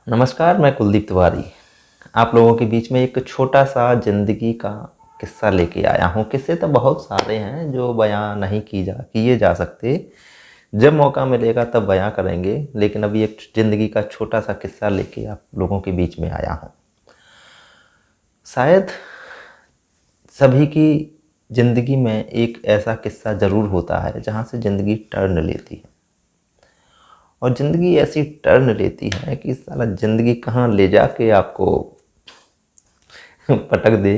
नमस्कार, मैं कुलदीप तिवारी आप लोगों के बीच में एक छोटा सा ज़िंदगी का किस्सा लेके आया हूँ। किस्से तो बहुत सारे हैं जो बयां नहीं किए जा सकते। जब मौका मिलेगा तब बयां करेंगे, लेकिन अभी एक ज़िंदगी का छोटा सा किस्सा लेके आप लोगों के बीच में आया हूँ। शायद सभी की ज़िंदगी में एक ऐसा किस्सा ज़रूर होता है जहाँ से ज़िंदगी टर्न लेती है, और ज़िंदगी ऐसी टर्न लेती है कि साला ज़िंदगी कहाँ ले जाके आपको पटक दे,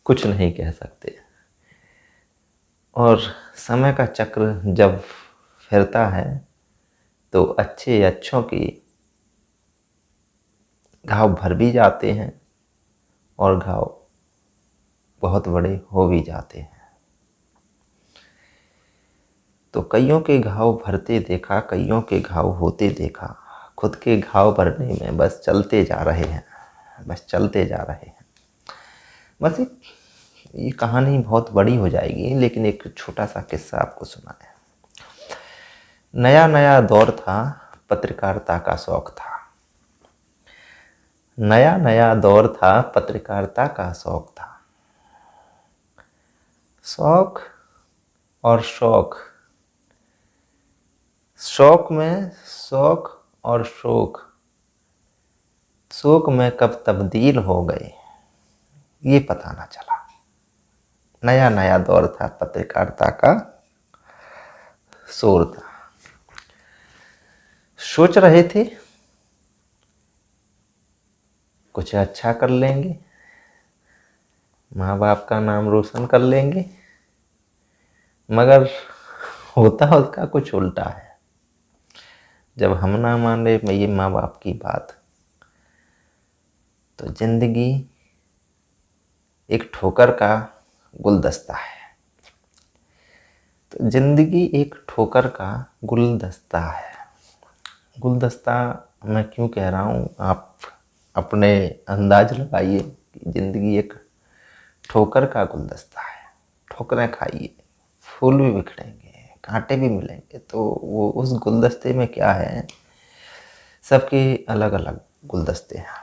कुछ नहीं कह सकते। और समय का चक्र जब फिरता है तो अच्छों की घाव भर भी जाते हैं और घाव बहुत बड़े हो भी जाते हैं। तो कईयों के घाव भरते देखा, कईयों के घाव होते देखा, खुद के घाव भरने में बस चलते जा रहे हैं, बस चलते जा रहे हैं। बस ये कहानी बहुत बड़ी हो जाएगी, लेकिन एक छोटा सा किस्सा आपको सुनाया। नया नया दौर था, पत्रकारिता का शौक था। नया नया दौर था, पत्रकारिता का शौक था। शौक और शौक, शौक में शौक और शोक, शोक में कब तब्दील हो गए ये पता ना चला। नया नया दौर था, पत्रकारिता का शोर था। सोच रहे थे कुछ अच्छा कर लेंगे, माँ बाप का नाम रोशन कर लेंगे, मगर होता उसका कुछ उल्टा है। जब हम ना माने ये माँ बाप की बात, तो जिंदगी एक ठोकर का गुलदस्ता है। तो जिंदगी एक ठोकर का गुलदस्ता है। गुलदस्ता मैं क्यों कह रहा हूँ, आप अपने अंदाज लगाइए कि जिंदगी एक ठोकर का गुलदस्ता है। ठोकरें खाइए, फूल भी बिखरेंगे, कांटे भी मिलेंगे, तो वो उस गुलदस्ते में क्या है, सबके अलग अलग गुलदस्ते हैं।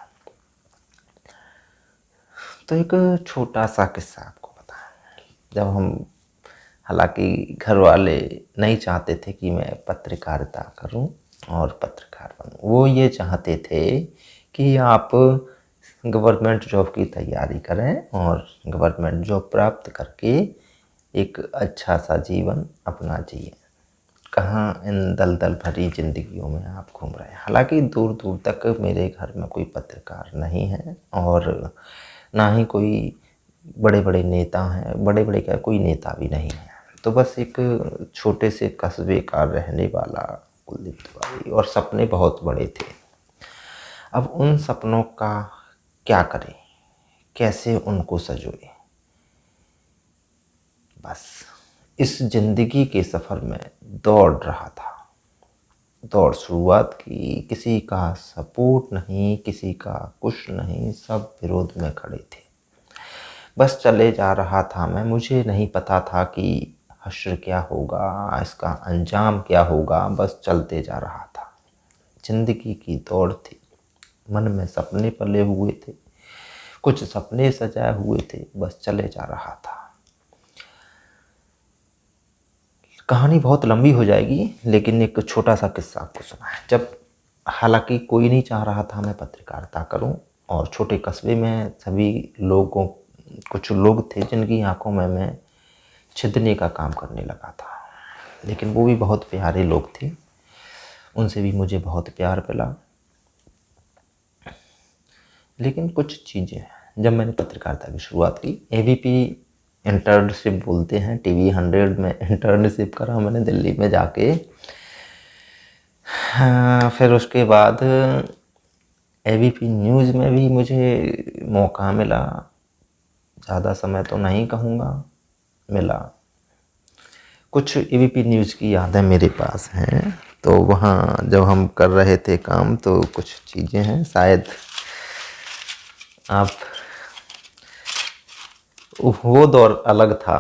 तो एक छोटा सा किस्सा आपको बताएं। जब हम, हालांकि घर वाले नहीं चाहते थे कि मैं पत्रकारिता करूं और पत्रकार बनूं, वो ये चाहते थे कि आप गवर्नमेंट जॉब की तैयारी करें और गवर्नमेंट जॉब प्राप्त करके एक अच्छा सा जीवन अपना जिए। कहाँ इन दलदल भरी जिंदगियों में आप घूम रहे हैं। हालांकि दूर दूर तक मेरे घर में कोई पत्रकार नहीं है, और ना ही कोई बड़े बड़े नेता हैं। बड़े बड़े क्या, कोई नेता भी नहीं है। तो बस एक छोटे से कस्बे का रहने वाला कुलदीप तिवारी, और सपने बहुत बड़े थे। अब उन सपनों का क्या करें, कैसे उनको सजोए। बस इस जिंदगी के सफ़र में दौड़ रहा था। दौड़ शुरुआत की, किसी का सपोर्ट नहीं, किसी का कुछ नहीं, सब विरोध में खड़े थे। बस चले जा रहा था मैं। मुझे नहीं पता था कि हश्र क्या होगा, इसका अंजाम क्या होगा। बस चलते जा रहा था। जिंदगी की दौड़ थी। मन में सपने पले हुए थे, कुछ सपने सजाए हुए थे, बस चले जा रहा था। कहानी बहुत लंबी हो जाएगी, लेकिन एक छोटा सा किस्सा आपको सुना है। जब, हालांकि कोई नहीं चाह रहा था मैं पत्रकारिता करूं, और छोटे कस्बे में सभी लोगों, कुछ लोग थे जिनकी आंखों में मैं छिदने का काम करने लगा था। लेकिन वो भी बहुत प्यारे लोग थे, उनसे भी मुझे बहुत प्यार मिला। लेकिन कुछ चीज़ें, जब मैंने पत्रकारिता की शुरुआत की, एबीपी इंटर्नशिप बोलते हैं, टीवी 100 में इंटर्नशिप करा मैंने दिल्ली में जाके। फिर उसके बाद एबीपी न्यूज़ में भी मुझे मौका मिला। ज़्यादा समय तो नहीं कहूँगा, मिला। कुछ एबीपी न्यूज़ की यादें मेरे पास हैं। तो वहाँ जब हम कर रहे थे काम, तो कुछ चीज़ें हैं, शायद आप, वो दौर अलग था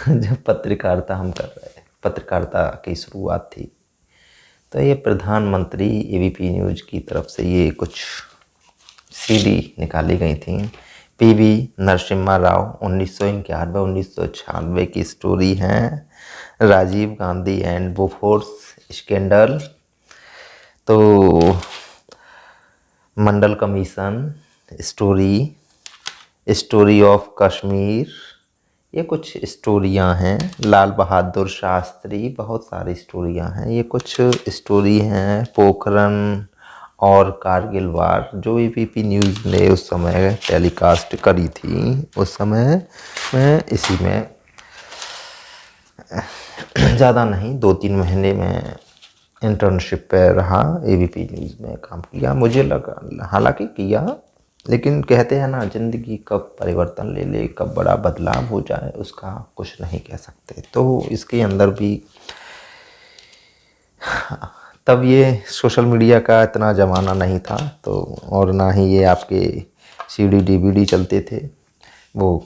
जब पत्रकारिता हम कर रहे, पत्रकारिता की शुरुआत थी। तो ये प्रधानमंत्री एबीपी न्यूज़ की तरफ से ये कुछ सीडी निकाली गई थी। पीवी नरसिम्हा राव 1991-1996 की स्टोरी है। राजीव गांधी एंड बोफोर्स स्कैंडल, तो Mandal commission story of Kashmir, ये कुछ स्टोरियां हैं। लाल बहादुर शास्त्री, बहुत सारी स्टोरियां हैं। ये कुछ स्टोरी हैं। पोखरन और कारगिल वार जो एबीपी न्यूज़ ने उस समय टेलीकास्ट करी थी, उस समय मैं इसी में ज़्यादा नहीं 2-3 महीने में इंटर्नशिप पे रहा, एबीपी न्यूज़ में काम किया। मुझे लगा, हालांकि किया, लेकिन कहते हैं ना ज़िंदगी कब परिवर्तन ले ले, कब बड़ा बदलाव हो जाए, उसका कुछ नहीं कह सकते। तो इसके अंदर भी तब ये सोशल मीडिया का इतना ज़माना नहीं था, तो और ना ही ये आपके सीडी डीवीडी चलते थे, वो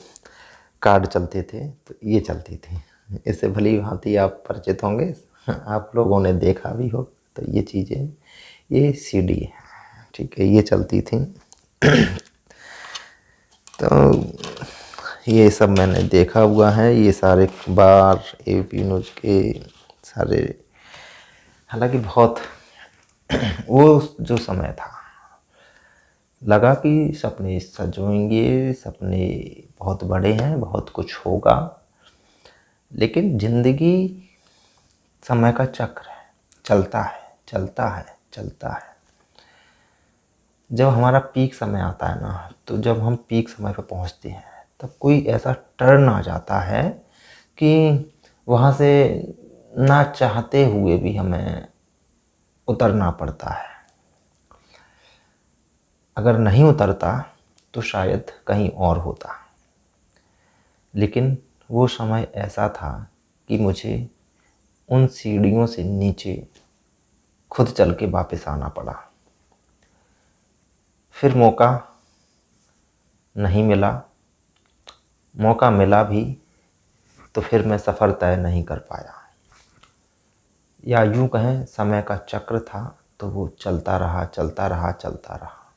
कार्ड चलते थे, तो ये चलती थी। इससे भली भांति आप परिचित होंगे, आप लोगों ने देखा भी हो। तो ये चीज़ें, ये सीडी है, ठीक है, ये चलती थी। तो ये सब मैंने देखा हुआ है, ये सारे अखबार एबीपी न्यूज़ के सारे। हालांकि बहुत वो जो समय था, लगा कि सपने सजोएंगे, सपने बहुत बड़े हैं, बहुत कुछ होगा, लेकिन ज़िंदगी समय का चक्र है, चलता है चलता है चलता है। जब हमारा पीक समय आता है ना, तो जब हम पीक समय पर पहुंचते हैं, तब कोई ऐसा टर्न आ जाता है कि वहाँ से ना चाहते हुए भी हमें उतरना पड़ता है। अगर नहीं उतरता तो शायद कहीं और होता, लेकिन वो समय ऐसा था कि मुझे उन सीढ़ियों से नीचे खुद चल के वापस आना पड़ा। फिर मौका नहीं मिला, मौका मिला भी तो फिर मैं सफ़र तय नहीं कर पाया, या यूँ कहें समय का चक्र था, तो वो चलता रहा चलता रहा चलता रहा,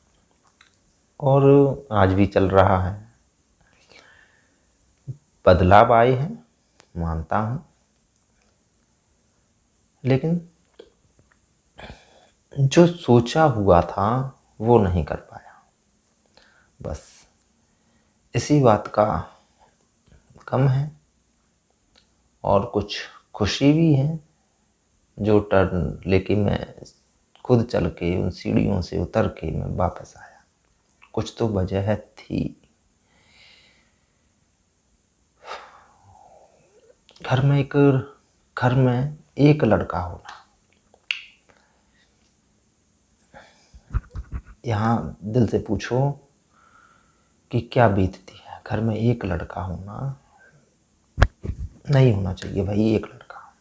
और आज भी चल रहा है। बदलाव आए हैं, मानता हूँ, लेकिन जो सोचा हुआ था वो नहीं कर पाया। बस इसी बात का गम है, और कुछ खुशी भी है, जो टर्न लेके मैं खुद चल के उन सीढ़ियों से उतर के मैं वापस आया। कुछ तो वजह थी। घर में एक लड़का होना, यहाँ दिल से पूछो कि क्या बीतती है। घर में एक लड़का होना, नहीं होना चाहिए भाई एक लड़का,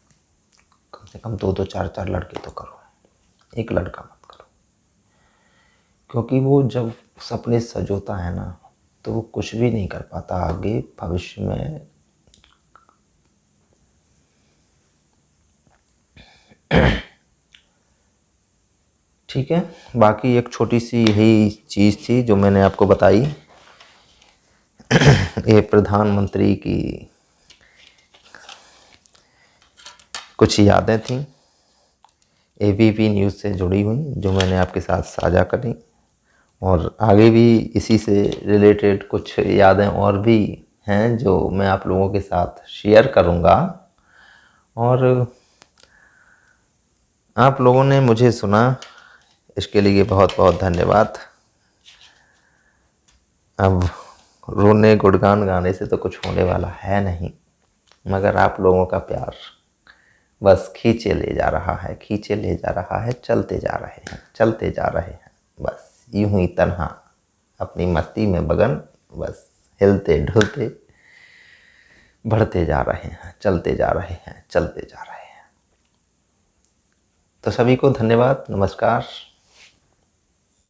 कम से कम 2-2 4-4 लड़के तो करो, एक लड़का मत करो। क्योंकि वो जब सपने सजोता है ना, तो वो कुछ भी नहीं कर पाता आगे भविष्य में। ठीक है, बाकी एक छोटी सी यही चीज़ थी जो मैंने आपको बताई। ये प्रधानमंत्री की कुछ यादें थीं एबीपी न्यूज़ से जुड़ी हुई, जो मैंने आपके साथ साझा करी, और आगे भी इसी से रिलेटेड कुछ यादें और भी हैं जो मैं आप लोगों के साथ शेयर करूंगा। और आप लोगों ने मुझे सुना, इसके लिए बहुत बहुत धन्यवाद। अब रोने गुणगान गाने से तो कुछ होने वाला है नहीं, मगर आप लोगों का प्यार बस खींचे ले जा रहा है, खींचे ले जा रहा है, चलते जा रहे हैं, चलते जा रहे हैं। बस यूं ही तन्हा अपनी मस्ती में मगन, बस हिलते ढुलते बढ़ते जा रहे हैं, चलते जा रहे हैं, चलते जा रहे हैं। तो सभी को धन्यवाद, नमस्कार।